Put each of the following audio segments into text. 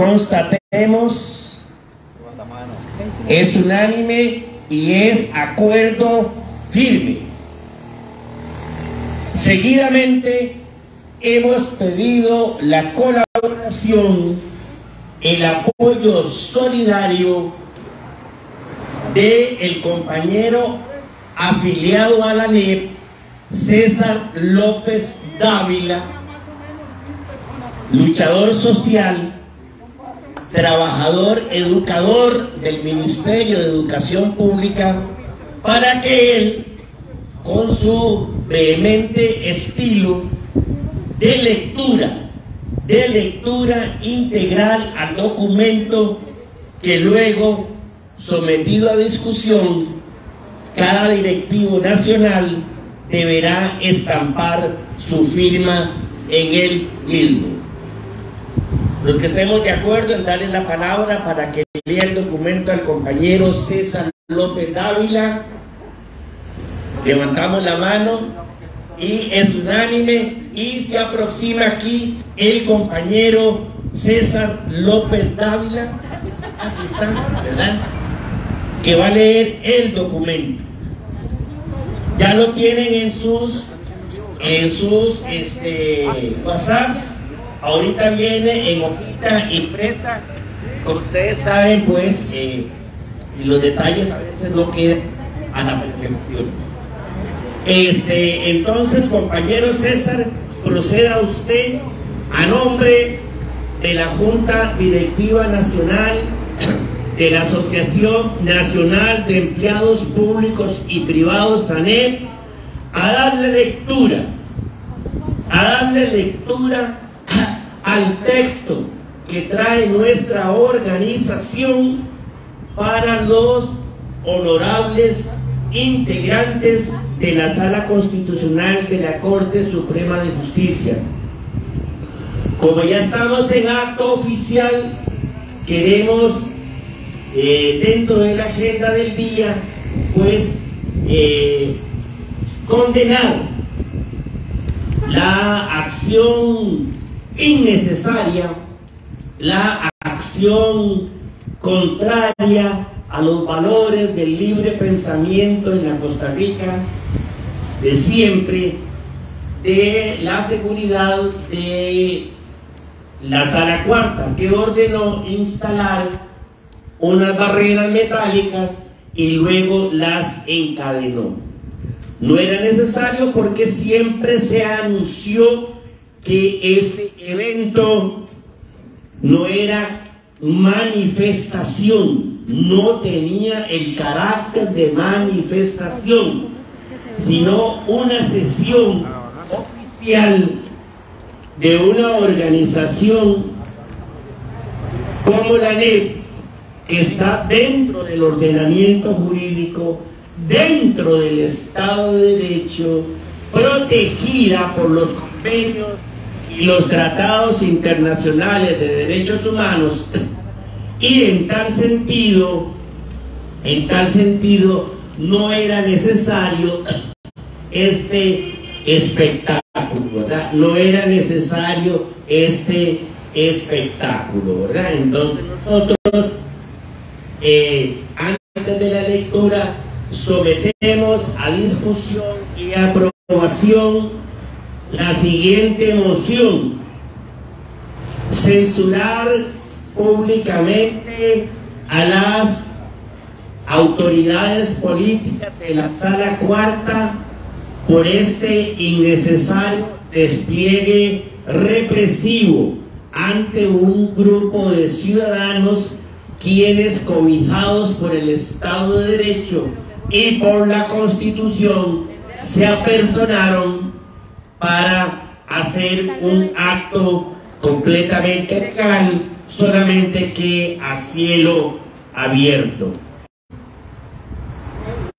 Constatemos, es unánime y es acuerdo firme. Seguidamente hemos pedido la colaboración, el apoyo solidario del compañero afiliado a la ANEP, César López Dávila, luchador social, trabajador educador del Ministerio de Educación Pública, para que él, con su vehemente estilo de lectura integral al documento, que luego, sometido a discusión, cada directivo nacional deberá estampar su firma en él mismo. Los que estemos de acuerdo en darle la palabra para que lea el documento al compañero César López Dávila, levantamos la mano y es unánime, y se aproxima aquí el compañero César López Dávila, aquí está, ¿verdad?, que va a leer el documento. Ya lo tienen en sus WhatsApps. Ahorita viene en hojita impresa. Como ustedes saben, pues, y los detalles a veces no quedan a la perfección. Entonces, compañero César, proceda usted a nombre de la Junta Directiva Nacional de la Asociación Nacional de Empleados Públicos y Privados, ANEP, a darle lectura al texto que trae nuestra organización para los honorables integrantes de la Sala Constitucional de la Corte Suprema de Justicia. Como ya estamos en acto oficial, queremos, dentro de la agenda del día, pues, condenar la acción innecesaria, la acción contraria a los valores del libre pensamiento en la Costa Rica de siempre, de la seguridad de la Sala Cuarta, que ordenó instalar unas barreras metálicas y luego las encadenó. No era necesario, porque siempre se anunció que ese evento no era manifestación, no tenía el carácter de manifestación, sino una sesión oficial de una organización como la ANEP, que está dentro del ordenamiento jurídico, dentro del Estado de Derecho, protegida por los convenios y los tratados internacionales de derechos humanos, y en tal sentido no era necesario este espectáculo, ¿verdad? No era necesario este espectáculo, ¿verdad? Entonces nosotros, antes de la lectura, sometemos a discusión y aprobación la siguiente moción: censurar públicamente a las autoridades políticas de la Sala Cuarta por este innecesario despliegue represivo ante un grupo de ciudadanos quienes, cobijados por el Estado de Derecho y por la Constitución, se apersonaron para hacer un acto completamente legal, solamente que a cielo abierto.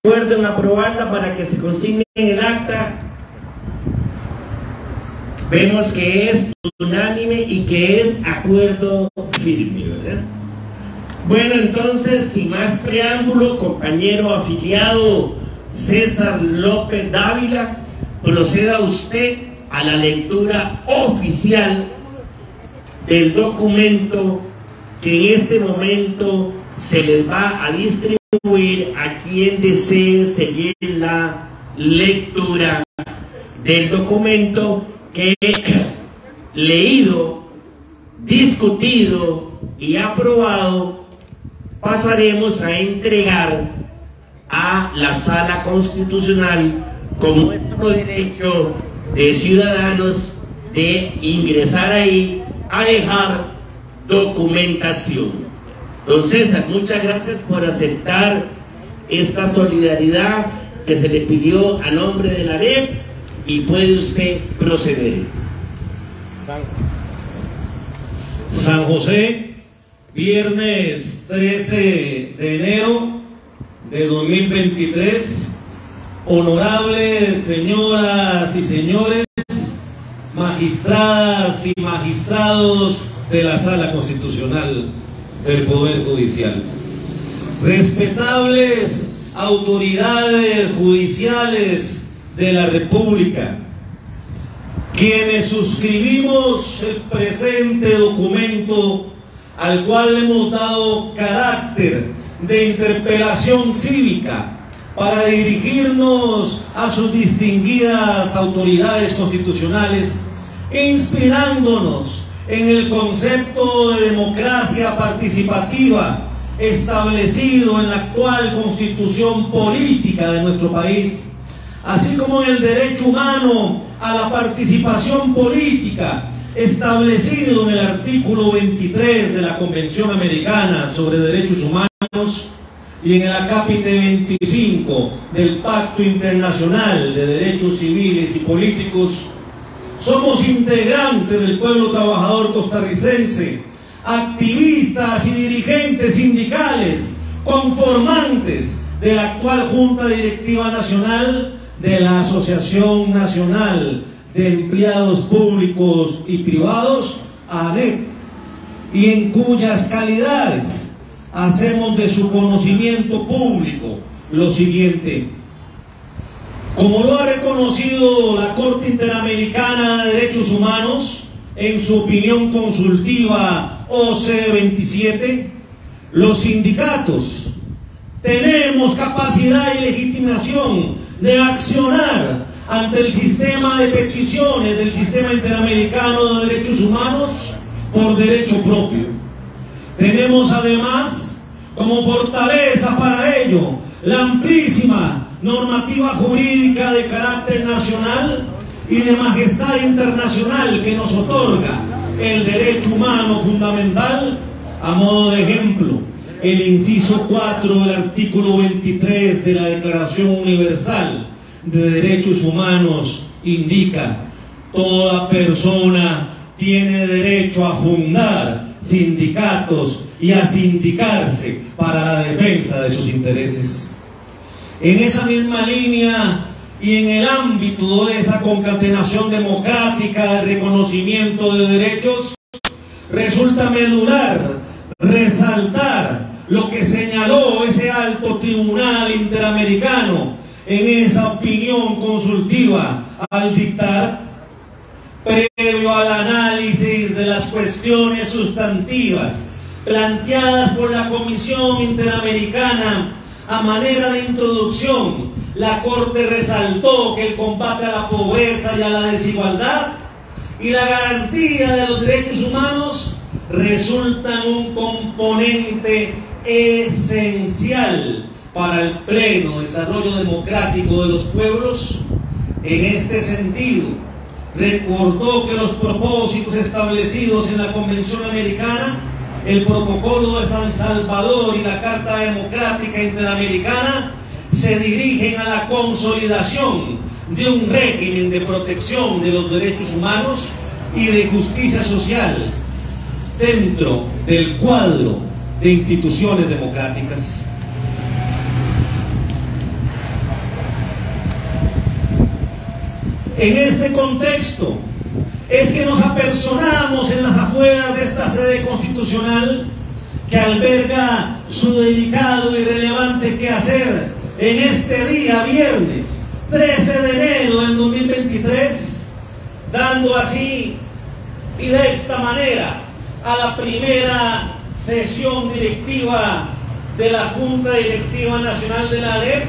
Acuerdo en aprobarla para que se consigne en el acta. Vemos que es unánime y que es acuerdo firme, ¿verdad? Bueno, entonces, sin más preámbulo, compañero afiliado César López Dávila, proceda usted a la lectura oficial del documento que en este momento se les va a distribuir a quien desee seguir la lectura del documento que leído, discutido y aprobado pasaremos a entregar a la Sala Constitucional con nuestro derecho de ciudadanos de ingresar ahí a dejar documentación. Entonces, muchas gracias por aceptar esta solidaridad que se le pidió a nombre de la AREP y puede usted proceder. San José, viernes 13 de enero de 2023. Honorables señoras y señores, magistradas y magistrados de la Sala Constitucional del Poder Judicial, respetables autoridades judiciales de la República, quienes suscribimos el presente documento, al cual hemos dado carácter de interpelación cívica para dirigirnos a sus distinguidas autoridades constitucionales, inspirándonos en el concepto de democracia participativa establecido en la actual constitución política de nuestro país, así como en el derecho humano a la participación política establecido en el artículo 23 de la Convención Americana sobre Derechos Humanos y en el acápite 25 del Pacto Internacional de Derechos Civiles y Políticos. Somos integrantes del pueblo trabajador costarricense, activistas y dirigentes sindicales, conformantes de la actual Junta Directiva Nacional de la Asociación Nacional de Empleados Públicos y Privados, ANEP, y en cuyas calidades hacemos de su conocimiento público lo siguiente. Como lo ha reconocido la Corte Interamericana de Derechos Humanos en su opinión consultiva OC-27, los sindicatos tenemos capacidad y legitimación de accionar ante el sistema de peticiones del Sistema Interamericano de Derechos Humanos por derecho propio. Tenemos además como fortaleza para ello la amplísima normativa jurídica de carácter nacional y de majestad internacional que nos otorga el derecho humano fundamental. A modo de ejemplo, el inciso 4 del artículo 23 de la Declaración Universal de Derechos Humanos indica: toda persona tiene derecho a fundar sindicatos y a sindicarse para la defensa de sus intereses. En esa misma línea y en el ámbito de esa concatenación democrática de reconocimiento de derechos, resulta medular resaltar lo que señaló ese alto tribunal interamericano en esa opinión consultiva al dictar: previo al análisis de las cuestiones sustantivas planteadas por la Comisión Interamericana a manera de introducción, la Corte resaltó que el combate a la pobreza y a la desigualdad y la garantía de los derechos humanos resultan un componente esencial para el pleno desarrollo democrático de los pueblos. En este sentido, recordó que los propósitos establecidos en la Convención Americana, el Protocolo de San Salvador y la Carta Democrática Interamericana se dirigen a la consolidación de un régimen de protección de los derechos humanos y de justicia social dentro del cuadro de instituciones democráticas. En este contexto es que nos apersonamos en las afueras de esta sede constitucional que alberga su delicado y relevante quehacer en este día viernes 13 de enero del 2023, dando así y de esta manera a la primera sesión directiva de la Junta Directiva Nacional de la ANEP,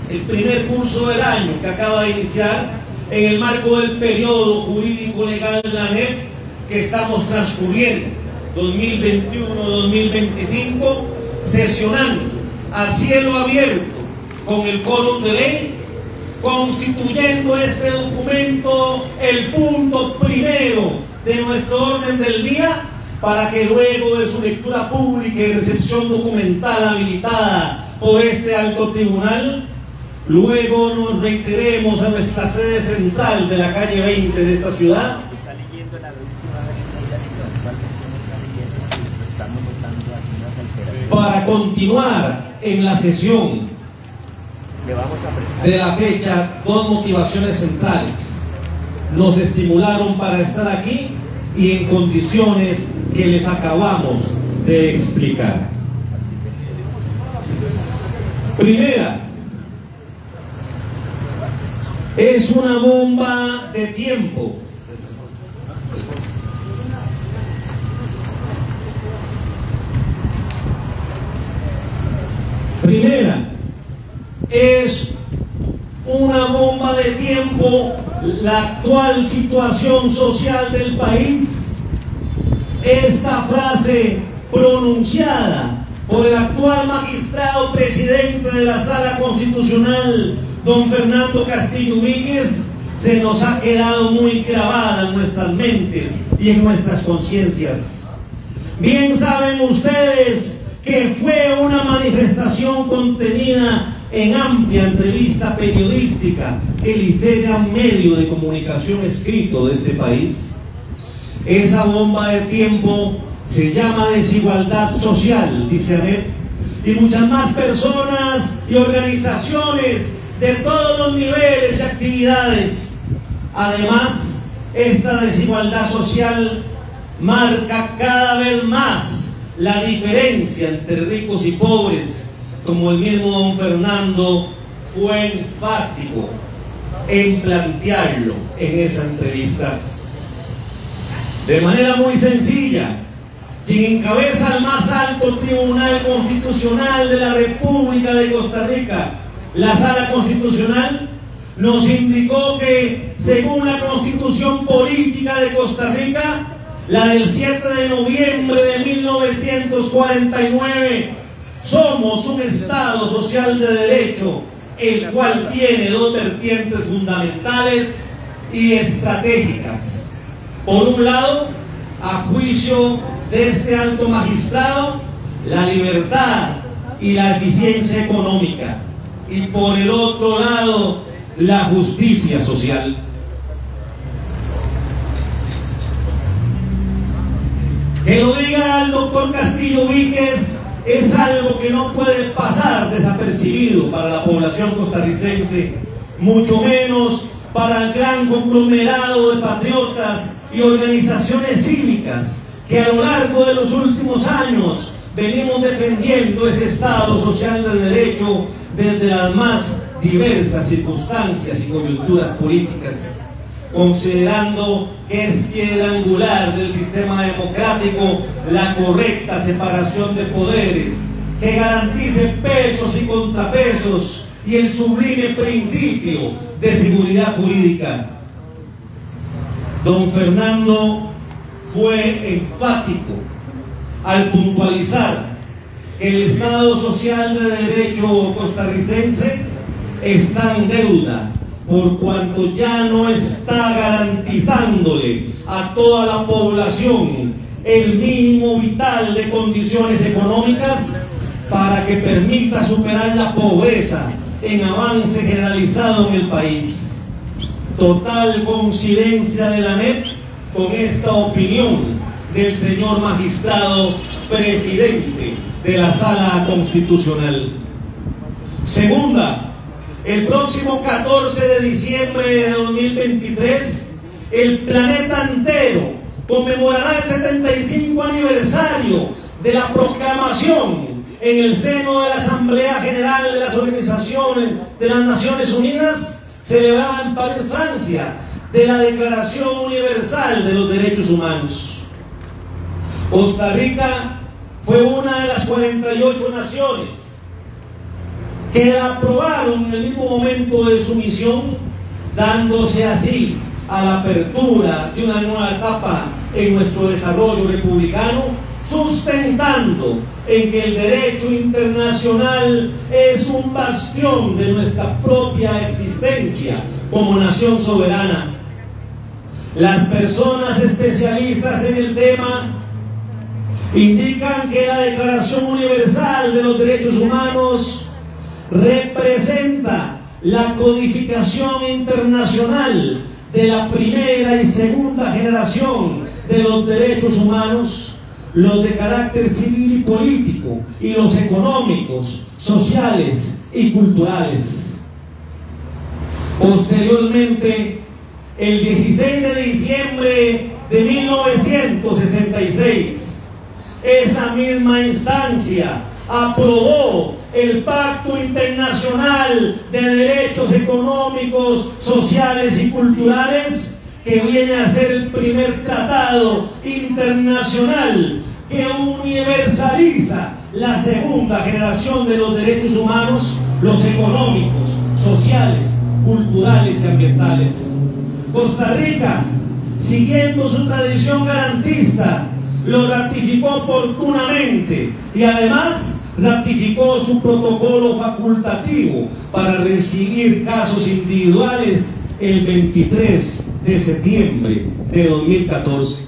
el primer curso del año que acaba de iniciar en el marco del periodo jurídico legal de la ANEP que estamos transcurriendo, 2021-2025, sesionando a cielo abierto con el quórum de ley, constituyendo este documento el punto primero de nuestro orden del día, para que luego de su lectura pública y recepción documental habilitada por este alto tribunal, luego nos reiteremos a nuestra sede central de la calle 20 de esta ciudad para continuar en la sesión de la fecha. Dos motivaciones centrales nos estimularon para estar aquí y en condiciones que les acabamos de explicar. Primera, es una bomba de tiempo. Primera, es una bomba de tiempo la actual situación social del país. Esta frase pronunciada por el actual magistrado presidente de la Sala Constitucional, don Fernando Castillo Víquez, se nos ha quedado muy grabada en nuestras mentes y en nuestras conciencias. Bien saben ustedes que fue una manifestación contenida en amplia entrevista periodística que lidera un medio de comunicación escrito de este país. Esa bomba de tiempo se llama desigualdad social, dice ANEP, y muchas más personas y organizaciones de todos los niveles y actividades. Además, esta desigualdad social marca cada vez más la diferencia entre ricos y pobres, como el mismo don Fernando fue enfático en plantearlo en esa entrevista. De manera muy sencilla, quien encabeza el más alto tribunal constitucional de la República de Costa Rica, la Sala Constitucional, nos indicó que, según la Constitución Política de Costa Rica, la del 7 de noviembre de 1949, somos un Estado social de derecho, el cual tiene dos vertientes fundamentales y estratégicas. Por un lado, a juicio de este alto magistrado, la libertad y la eficiencia económica, y por el otro lado, la justicia social. Que lo diga el doctor Castillo Víquez es algo que no puede pasar desapercibido para la población costarricense, mucho menos para el gran conglomerado de patriotas y organizaciones cívicas que a lo largo de los últimos años venimos defendiendo ese Estado social de derecho desde las más diversas circunstancias y coyunturas políticas, considerando que es piedra angular del sistema democrático la correcta separación de poderes, que garantice pesos y contrapesos y el sublime principio de seguridad jurídica. Don Fernando fue enfático al puntualizar que el Estado social de derecho costarricense está en deuda por cuanto ya no está garantizándole a toda la población el mínimo vital de condiciones económicas para que permita superar la pobreza en avance generalizado en el país. Total coincidencia de la ANEP con esta opinión del señor magistrado presidente de la Sala Constitucional. Segunda, el próximo 14 de diciembre de 2023, el planeta entero conmemorará el 75 aniversario de la proclamación en el seno de la Asamblea General de las Organizaciones de las Naciones Unidas, celebrada en París, Francia, de la Declaración Universal de los Derechos Humanos. Costa Rica fue fue una de las 48 naciones que la aprobaron en el mismo momento de su misión, dándose así a la apertura de una nueva etapa en nuestro desarrollo republicano, sustentando en que el derecho internacional es un bastión de nuestra propia existencia como nación soberana. Las personas especialistas en el tema indican que la Declaración Universal de los Derechos Humanos representa la codificación internacional de la primera y segunda generación de los derechos humanos, los de carácter civil y político, y los económicos, sociales y culturales. Posteriormente, el 16 de diciembre de 1966, esa misma instancia aprobó el Pacto Internacional de Derechos Económicos, Sociales y Culturales, que viene a ser el primer tratado internacional que universaliza la segunda generación de los derechos humanos, los económicos, sociales, culturales y ambientales. Costa Rica, siguiendo su tradición garantista, lo ratificó oportunamente y además ratificó su protocolo facultativo para recibir casos individuales el 23 de septiembre de 2014.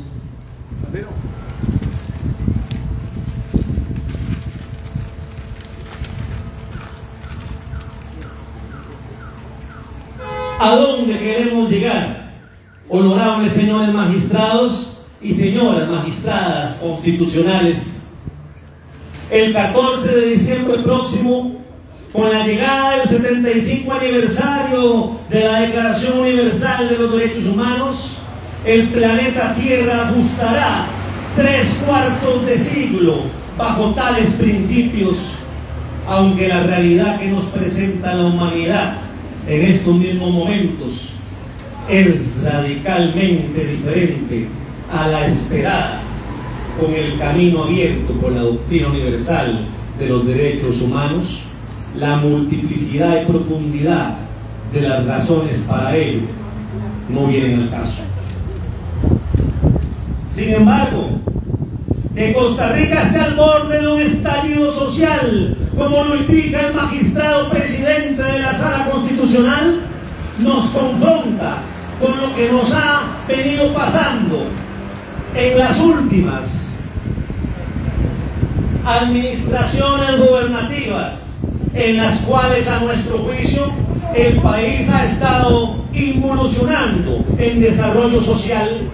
¿A dónde queremos llegar, honorables señores magistrados y señoras magistradas constitucionales? El 14 de diciembre próximo, con la llegada del 75 aniversario de la Declaración Universal de los Derechos Humanos, el planeta Tierra ajustará 3/4 de siglo bajo tales principios, aunque la realidad que nos presenta la humanidad en estos mismos momentos es radicalmente diferente a la esperada con el camino abierto por la doctrina universal de los derechos humanos. La multiplicidad y profundidad de las razones para ello no vienen al caso. Sin embargo, que Costa Rica esté al borde de un estallido social, como lo indica el magistrado presidente de la Sala Constitucional, nos confronta con lo que nos ha venido pasando en las últimas administraciones gubernativas, en las cuales, a nuestro juicio, el país ha estado involucionando en desarrollo social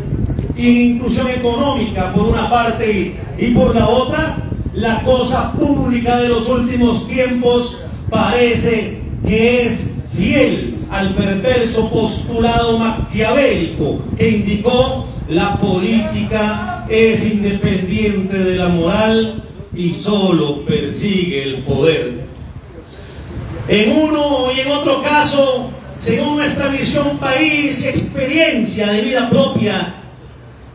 y en inclusión económica por una parte, y por la otra, la cosa pública de los últimos tiempos parece que es fiel al perverso postulado maquiavélico que indicó: la política es independiente de la moral y solo persigue el poder. En uno y en otro caso, según nuestra visión país y experiencia de vida propia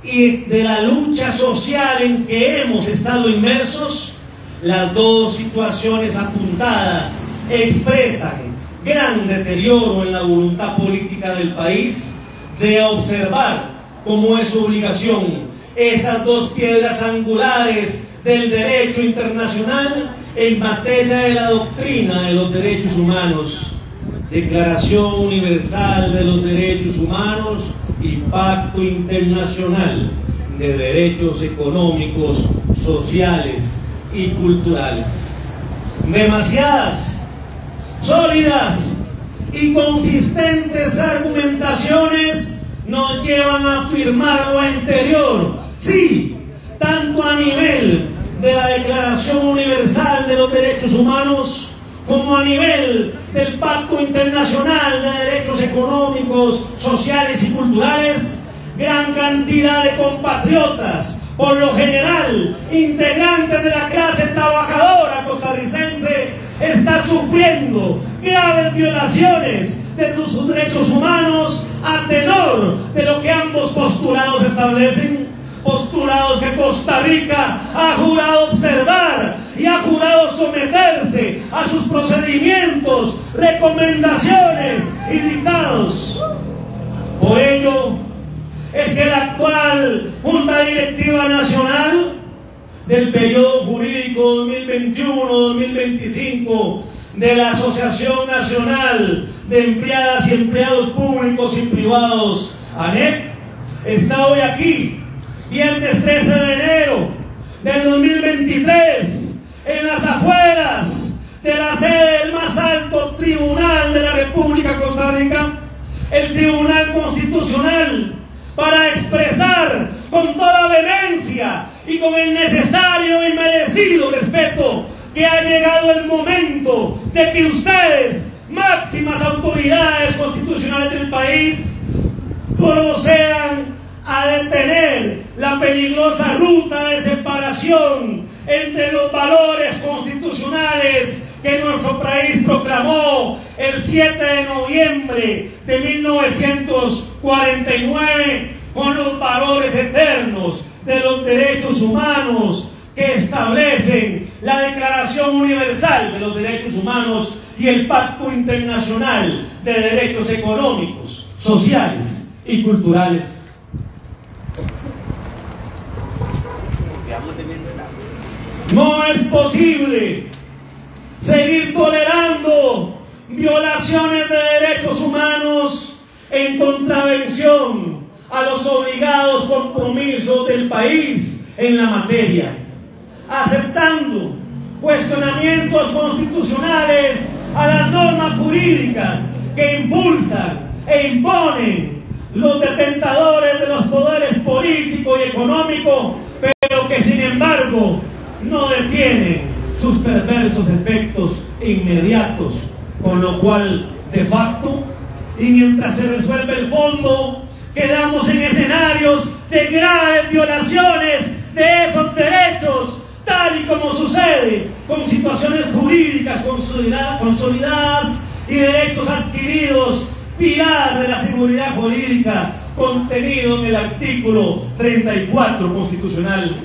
y de la lucha social en que hemos estado inmersos, las dos situaciones apuntadas expresan gran deterioro en la voluntad política del país de observar, como es su obligación, esas dos piedras angulares del derecho internacional en materia de la doctrina de los derechos humanos: Declaración Universal de los Derechos Humanos y Pacto Internacional de Derechos Económicos, Sociales y Culturales. Demasiadas, sólidas y consistentes argumentaciones nos llevan a afirmar lo anterior, sí, tanto a nivel de la Declaración Universal de los Derechos Humanos como a nivel del Pacto Internacional de Derechos Económicos, Sociales y Culturales. Gran cantidad de compatriotas, por lo general integrantes de la clase trabajadora costarricense, está sufriendo graves violaciones de sus derechos humanos a tenor de lo que ambos postulados establecen. postulados que Costa Rica ha jurado observar y ha jurado someterse a sus procedimientos, recomendaciones y dictados. Por ello es que la actual Junta Directiva Nacional del periodo jurídico 2021-2025 de la Asociación Nacional de Empleadas y Empleados Públicos y Privados, ANEP, está hoy aquí, viernes 13 de enero del 2023, en las afueras de la sede del más alto tribunal de la República de Costa Rica, el Tribunal Constitucional, para expresar con toda vehemencia y con el necesario y merecido respeto que ha llegado el momento de que ustedes, máximas autoridades constitucionales del país, procedan a detener la peligrosa ruta de separación entre los valores constitucionales que nuestro país proclamó el 7 de noviembre de 1949 con los valores eternos de los derechos humanos que establecen la Declaración Universal de los Derechos Humanos y el Pacto Internacional de Derechos Económicos, Sociales y Culturales. No es posible seguir tolerando violaciones de derechos humanos en contravención a los obligados compromisos del país en la materia, aceptando cuestionamientos constitucionales a las normas jurídicas que impulsan e imponen los detentadores de los poderes político y económico, pero que sin embargo no detienen sus perversos efectos inmediatos, con lo cual de facto y mientras se resuelve el fondo, quedamos en escenarios de graves violaciones de esos derechos, tal y como sucede con situaciones jurídicas consolidadas y derechos adquiridos, pilar de la seguridad jurídica contenido en el artículo 34 constitucional.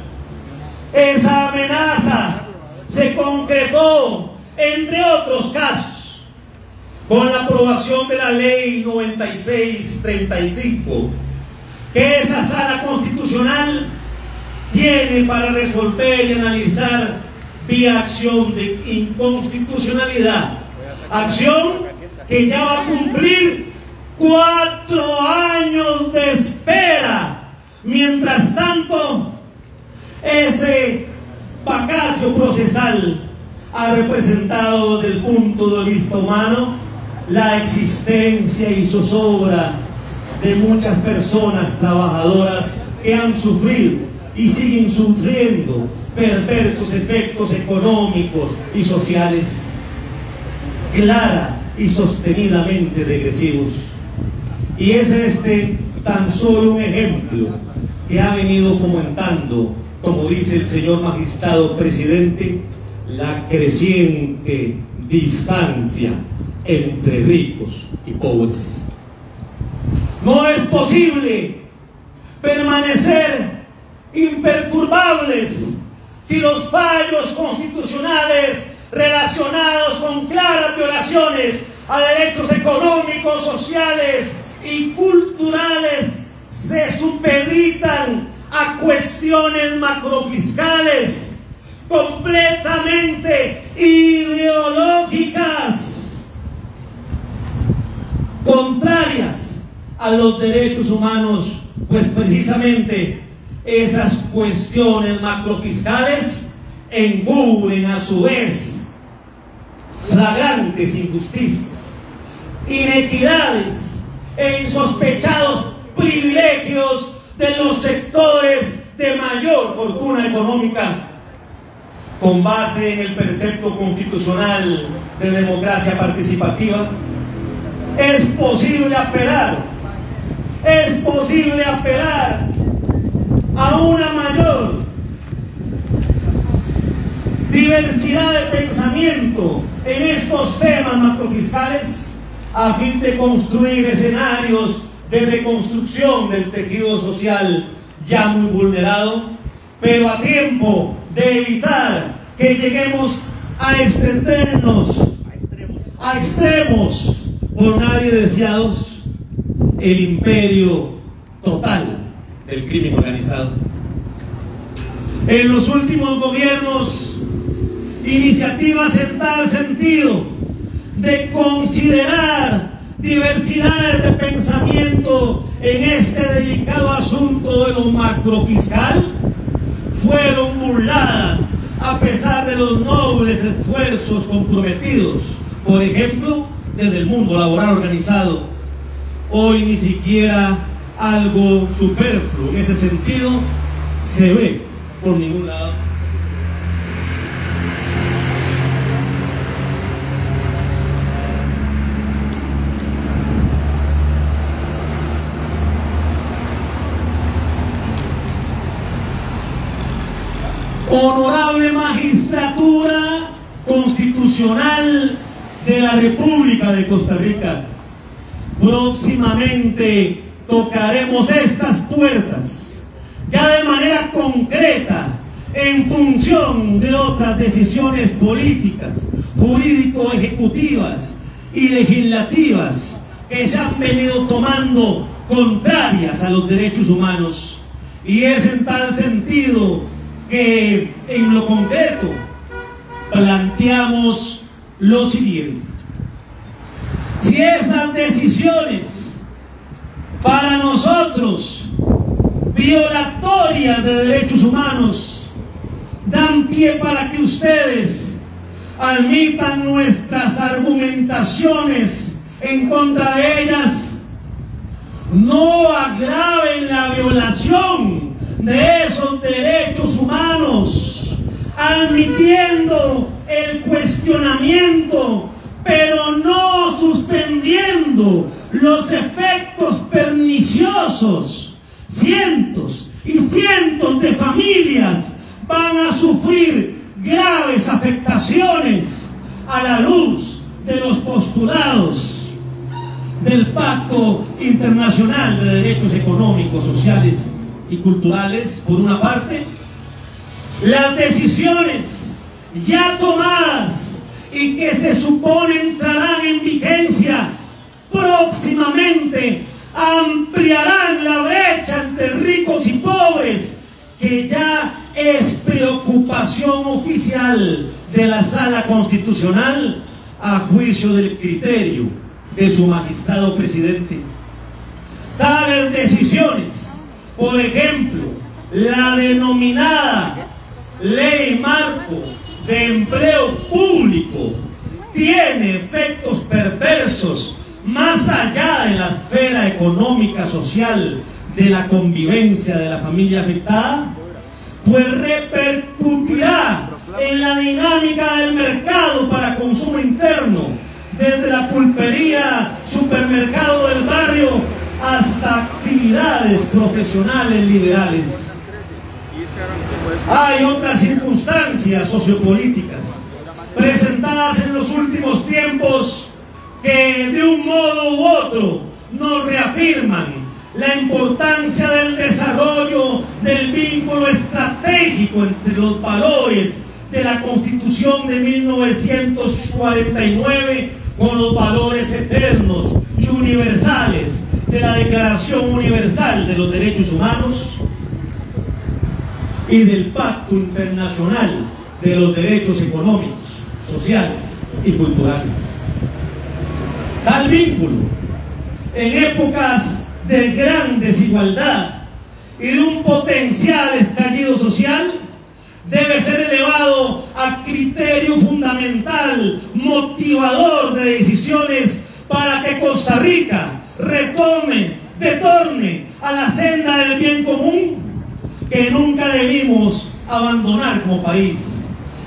Esa amenaza se concretó, entre otros casos, con la aprobación de la Ley 9635, que esa Sala Constitucional tiene para resolver y analizar vía acción de inconstitucionalidad, acción que ya va a cumplir 4 años de espera. Mientras tanto, ese vacatio procesal ha representado desde el punto de vista humano la existencia y zozobra de muchas personas trabajadoras que han sufrido y siguen sufriendo perversos efectos económicos y sociales clara y sostenidamente regresivos. Y es este tan solo un ejemplo que ha venido fomentando, como dice el señor magistrado presidente, la creciente distancia entre ricos y pobres. No es posible permanecer imperturbables si los fallos constitucionales relacionados con claras violaciones a derechos económicos, sociales y culturales se supeditan a cuestiones macrofiscales completamente ideológicas, contrarias a los derechos humanos, pues precisamente esas cuestiones macrofiscales encubren a su vez flagrantes injusticias, inequidades e insospechados privilegios de los sectores de mayor fortuna económica. Con base en el precepto constitucional de democracia participativa, es posible apelar a una mayor diversidad de pensamiento en estos temas macrofiscales a fin de construir escenarios de reconstrucción del tejido social ya muy vulnerado, pero a tiempo de evitar que lleguemos a extendernos a extremos por nadie deseados, el imperio total del crimen organizado. En los últimos gobiernos, iniciativas en tal sentido de considerar diversidades de pensamiento en este delicado asunto de lo macrofiscal fueron burladas a pesar de los nobles esfuerzos comprometidos, por ejemplo, desde el mundo laboral organizado. Hoy ni siquiera algo superfluo en ese sentido se ve por ningún lado. Honorable Magistratura Constitucional de la República de Costa Rica, próximamente tocaremos estas puertas, ya de manera concreta, en función de otras decisiones políticas, jurídico-ejecutivas y legislativas que se han venido tomando contrarias a los derechos humanos. Y es en tal sentido que en lo concreto planteamos lo siguiente: si esas decisiones para nosotros violatorias de derechos humanos dan pie para que ustedes admitan nuestras argumentaciones en contra de ellas, no agraven la violación de esos derechos humanos, admitiendo el cuestionamiento, pero no suspendiendo los efectos perniciosos. Cientos y cientos de familias van a sufrir graves afectaciones a la luz de los postulados del Pacto Internacional de Derechos Económicos, Sociales y Culturales, por una parte. Las decisiones ya tomadas y que se supone entrarán en vigencia próximamente ampliarán la brecha entre ricos y pobres, que ya es preocupación oficial de la Sala Constitucional a juicio del criterio de su magistrado presidente. Tales decisiones, por ejemplo, la denominada Ley Marco de Empleo Público, tiene efectos perversos más allá de la esfera económica social de la convivencia de la familia afectada, pues repercutirá en la dinámica del mercado para consumo interno, desde la pulpería, supermercado del barrio, hasta actividades profesionales liberales. Hay otras circunstancias sociopolíticas presentadas en los últimos tiempos que de un modo u otro nos reafirman la importancia del desarrollo del vínculo estratégico entre los valores de la Constitución de 1949 con los valores eternos y universales de la Declaración Universal de los Derechos Humanos y del Pacto Internacional de los Derechos Económicos, Sociales y Culturales. Tal vínculo, en épocas de gran desigualdad y de un potencial estallido social, debe ser elevado a criterio fundamental, motivador de decisiones para que Costa Rica retorne a la senda del bien común, que nunca debimos abandonar como país,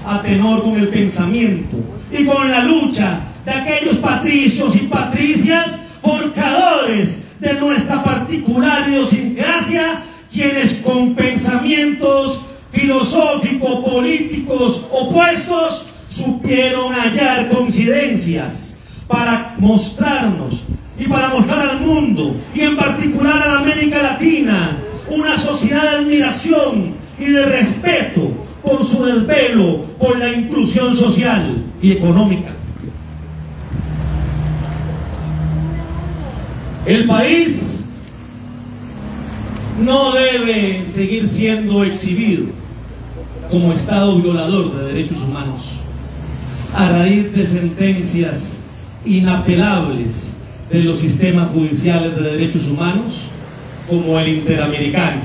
a tenor con el pensamiento y con la lucha de aquellos patricios y patricias forjadores de nuestra particular idiosincrasia, quienes con pensamientos filosófico-políticos opuestos supieron hallar coincidencias para mostrarnos y para mostrar al mundo, y en particular a la América Latina, una sociedad de admiración y de respeto por su desvelo por la inclusión social y económica. El país no debe seguir siendo exhibido como Estado violador de derechos humanos a raíz de sentencias inapelables de los sistemas judiciales de derechos humanos como el Interamericano.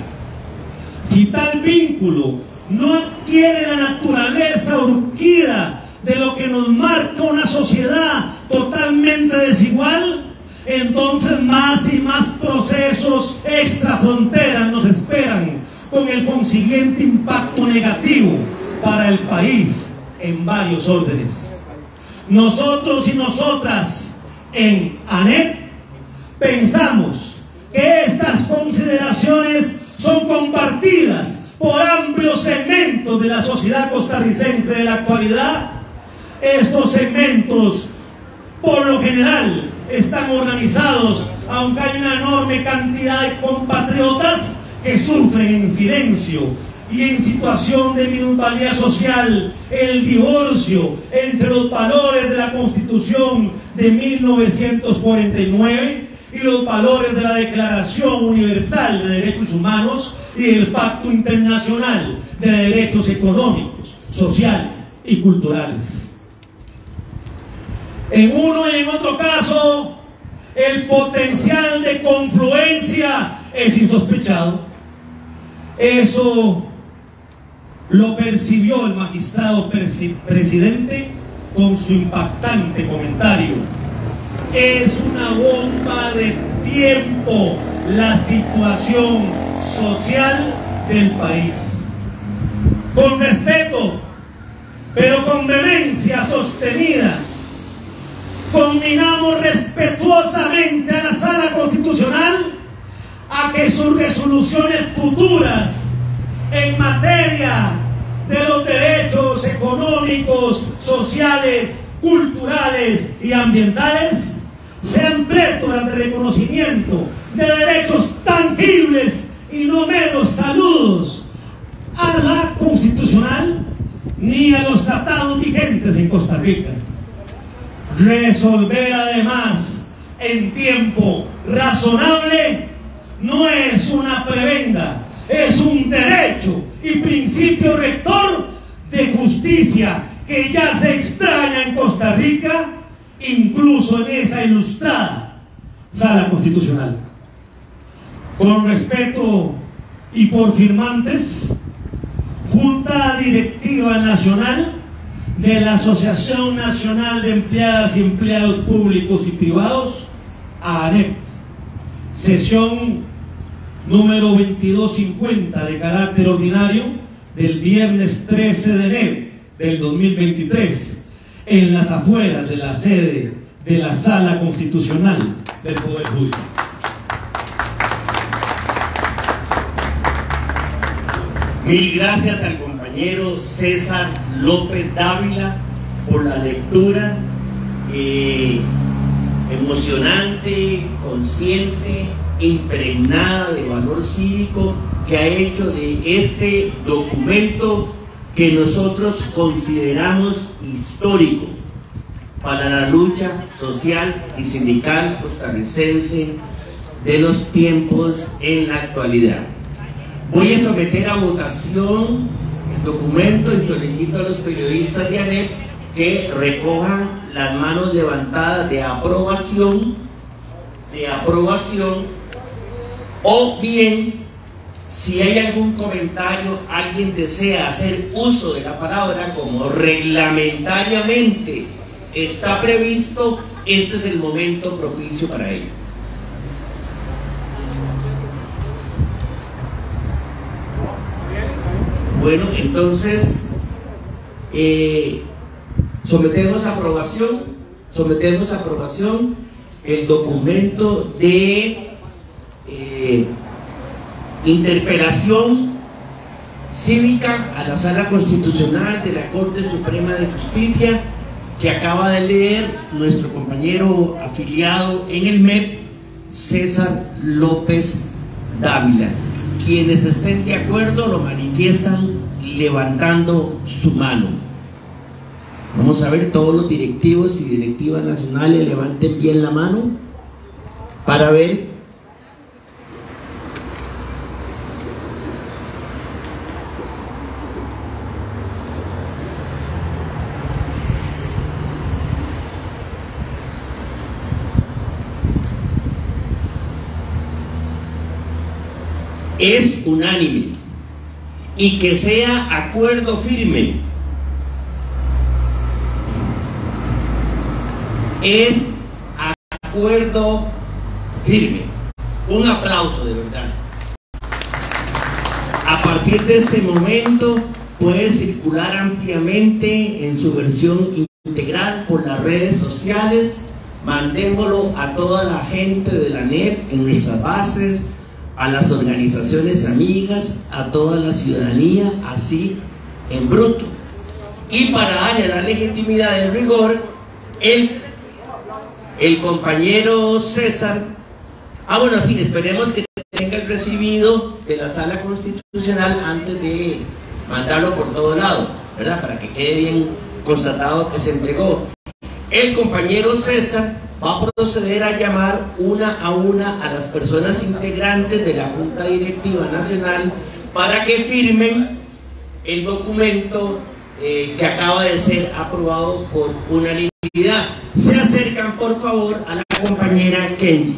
Si tal vínculo no adquiere la naturaleza urgida de lo que nos marca una sociedad totalmente desigual, entonces más y más procesos extrafronteras nos esperan, con el consiguiente impacto negativo para el país en varios órdenes. Nosotros y nosotras en ANEP pensamos que estas consideraciones son compartidas por amplios segmentos de la sociedad costarricense de la actualidad. Estos segmentos, por lo general, están organizados, aunque hay una enorme cantidad de compatriotas que sufren en silencio y en situación de minusvalía social el divorcio entre los valores de la Constitución de 1949 y los valores de la Declaración Universal de Derechos Humanos y el Pacto Internacional de Derechos Económicos, Sociales y Culturales. En uno y en otro caso, el potencial de confluencia es insospechado. Eso lo percibió el magistrado presidente con su impactante comentario. Es una bomba de tiempo la situación social del país. Con respeto, pero con vehemencia sostenida, conminamos respetuosamente a la Sala Constitucional a que sus resoluciones futuras en materia de los derechos económicos, sociales, culturales y ambientales sean plétoras de reconocimiento de derechos tangibles y no menos saludos a la Constitucional ni a los tratados vigentes en Costa Rica. Resolver además en tiempo razonable no es una prebenda, es un derecho y principio rector de justicia que ya se extraña en Costa Rica, incluso en esa ilustrada Sala Constitucional. Con respeto y por firmantes, Junta Directiva Nacional de la Asociación Nacional de Empleadas y Empleados Públicos y Privados, ANEP, sesión número 2250 de carácter ordinario del viernes 13 de enero del 2023, en las afueras de la sede de la Sala Constitucional del Poder Judicial. Mil gracias al compañero César López Dávila por la lectura emocionante, consciente, impregnada de valor cívico que ha hecho de este documento que nosotros consideramos histórico para la lucha social y sindical costarricense de los tiempos en la actualidad. Voy a someter a votación el documento y solicito a los periodistas de ANEP que recojan las manos levantadas de aprobación, o bien, si hay algún comentario, alguien desea hacer uso de la palabra como reglamentariamente está previsto, este es el momento propicio para ello. Bueno, entonces sometemos a aprobación el documento de interpelación cívica a la Sala Constitucional de la Corte Suprema de Justicia que acaba de leer nuestro compañero afiliado en el MEP, César López Dávila. quienes estén de acuerdo lo manifiestan levantando su mano. Vamos a ver, todos los directivos y directivas nacionales levanten bien la mano para ver. Es unánime y que sea acuerdo firme. Es acuerdo firme. Un aplauso de verdad. A partir de este momento puede circular ampliamente en su versión integral por las redes sociales. Mandémoslo a toda la gente de la NEP en nuestras bases, a las organizaciones amigas, a toda la ciudadanía, así en bruto. Y para darle la legitimidad del rigor, el compañero César, bueno, sí, esperemos que tenga el recibido de la Sala Constitucional antes de mandarlo por todo lado, ¿verdad? Para que quede bien constatado que se entregó. El compañero César va a proceder a llamar una a una a las personas integrantes de la Junta Directiva Nacional para que firmen el documento que acaba de ser aprobado por unanimidad. Se acercan por favor a la compañera Kenji.